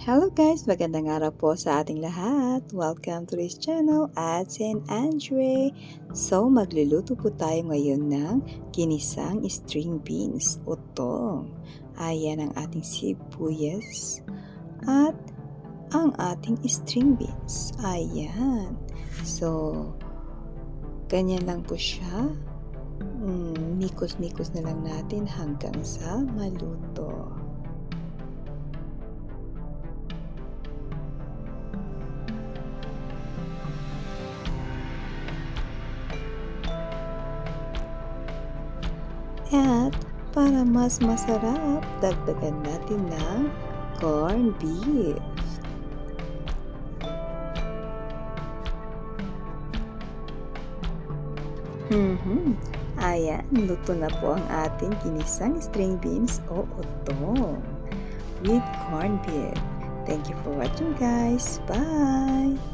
Hello guys! Magandang araw po sa ating lahat. Welcome to this channel at St. Andre. So, magluluto po tayo ngayon ng ginisang string beans o tong. Ayan ang ating sibuyas at ang ating string beans. Ayan. So, ganyan lang po siya. Mikos-mikos na lang natin hanggang sa maluto. At para mas masarap, dagdagan natin ng corned beef. Ayan, luto na po ang ating ginisang string beans o utong with corned beef. Thank you for watching guys. Bye!